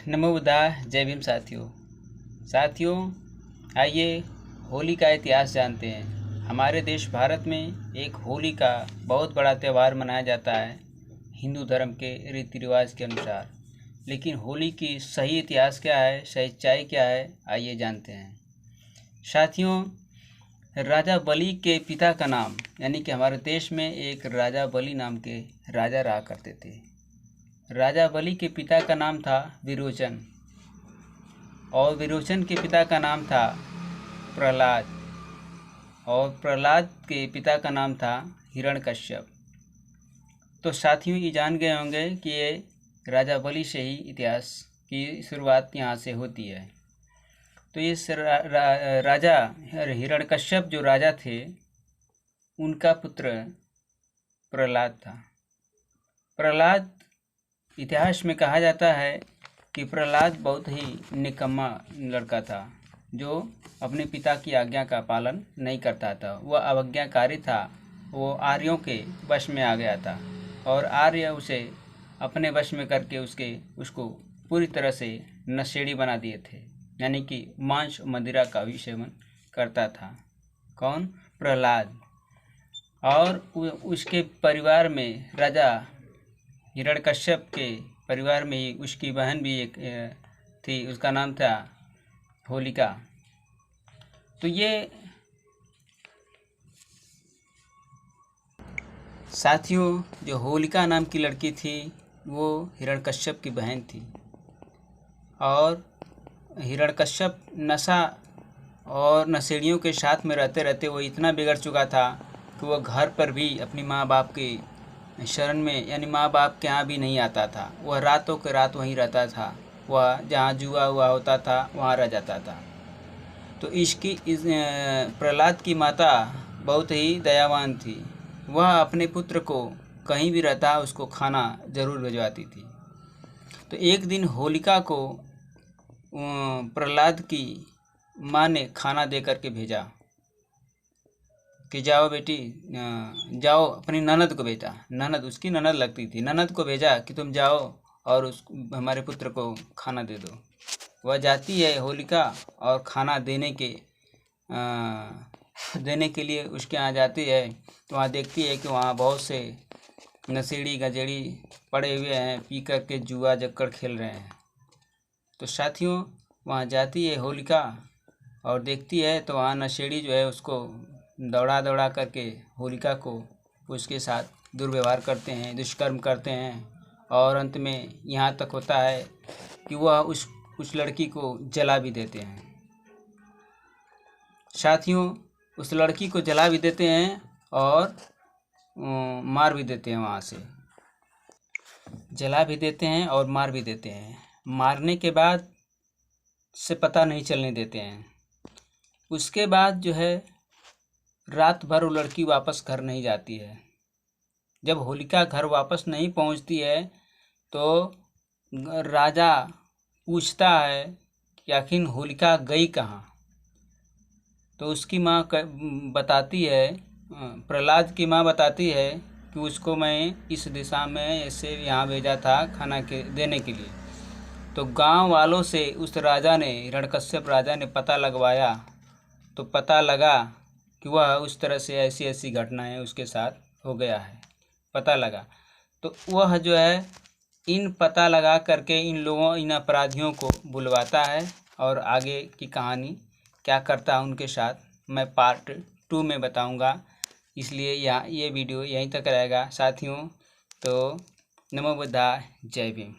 नमो बुद्धाय। जय भीम साथियों आइए होली का इतिहास जानते हैं। हमारे देश भारत में एक होली का बहुत बड़ा त्यौहार मनाया जाता है हिंदू धर्म के रीति रिवाज के अनुसार। लेकिन होली की सही इतिहास क्या है, सच्चाई क्या है, आइए जानते हैं। साथियों, राजा बलि के पिता का नाम, यानी कि हमारे देश में एक राजा बलि नाम के राजा रहा करते थे। राजा बलि के पिता का नाम था विरोचन और विरोचन के पिता का नाम था प्रहलाद और प्रहलाद के पिता का नाम था हिरण्यकश्यप। तो साथियों, ये जान गए होंगे कि ये राजा बलि से ही इतिहास की शुरुआत यहाँ से होती है। तो ये राजा हिरण्यकश्यप जो राजा थे, उनका पुत्र प्रहलाद था। प्रहलाद, इतिहास में कहा जाता है कि प्रहलाद बहुत ही निकम्मा लड़का था जो अपने पिता की आज्ञा का पालन नहीं करता था। वह अवज्ञाकारी था। वो आर्यों के वश में आ गया था और आर्य उसे अपने वश में करके उसको पूरी तरह से नशेड़ी बना दिए थे, यानी कि मांस मदिरा का भी सेवन करता था। कौन? प्रहलाद। और उसके परिवार में, राजा हिरण्यकश्यप के परिवार में ही उसकी बहन भी एक थी, उसका नाम था होलिका। तो ये साथियों, जो होलिका नाम की लड़की थी वो हिरण्यकश्यप की बहन थी और हिरण्यकश्यप नशा और नशेड़ियों के साथ में रहते रहते वो इतना बिगड़ चुका था कि वह घर पर भी अपनी माँ बाप के शरण में, यानी माँ बाप के यहाँ भी नहीं आता था। वह रातों के रात वहीं रहता था। वह जहाँ जुआ हुआ होता था वहाँ रह जाता था। तो इस प्रहलाद की माता बहुत ही दयावान थी। वह अपने पुत्र को कहीं भी रहता उसको खाना ज़रूर भिजवाती थी। तो एक दिन होलिका को प्रहलाद की माँ ने खाना दे करके भेजा कि जाओ बेटी, जाओ अपनी ननद को भेजा। ननद, उसकी ननद लगती थी, ननद को भेजा कि तुम जाओ और हमारे पुत्र को खाना दे दो। वह जाती है होलिका और खाना देने के लिए उसके यहाँ जाती है। तो वहाँ देखती है कि वहाँ बहुत से नशेड़ी गजेड़ी पड़े हुए हैं, पी कर के जुआ जक्कड़ खेल रहे हैं। तो साथियों, वहाँ जाती है होलिका और देखती है तो वहाँ नशेड़ी जो है उसको दौड़ा करके होलिका को उसके साथ दुर्व्यवहार करते हैं, दुष्कर्म करते हैं और अंत में यहाँ तक होता है कि वह उस लड़की को जला भी देते हैं। साथियों, उस लड़की को जला भी देते हैं और मार भी देते हैं। वहाँ से जला भी देते हैं और मार भी देते हैं। मारने के बाद से पता नहीं चलने देते हैं। उसके बाद जो है रात भर वो लड़की वापस घर नहीं जाती है। जब होलिका घर वापस नहीं पहुंचती है तो राजा पूछता है कि आखिर होलिका गई कहाँ। तो उसकी माँ बताती है, प्रहलाद की माँ बताती है कि उसको मैं इस दिशा में ऐसे यहाँ भेजा था खाना देने के लिए। तो गांव वालों से उस राजा ने, हिरण्यकश्यप राजा ने पता लगवाया तो पता लगा कि वह उस तरह से ऐसी ऐसी घटनाएं उसके साथ हो गया है, पता लगा। तो वह जो है इन पता लगा करके इन अपराधियों को बुलवाता है और आगे की कहानी क्या करता है उनके साथ मैं पार्ट 2 में बताऊंगा। इसलिए ये वीडियो यहीं तक रहेगा साथियों। तो नमो बुद्धाय, जय भीम।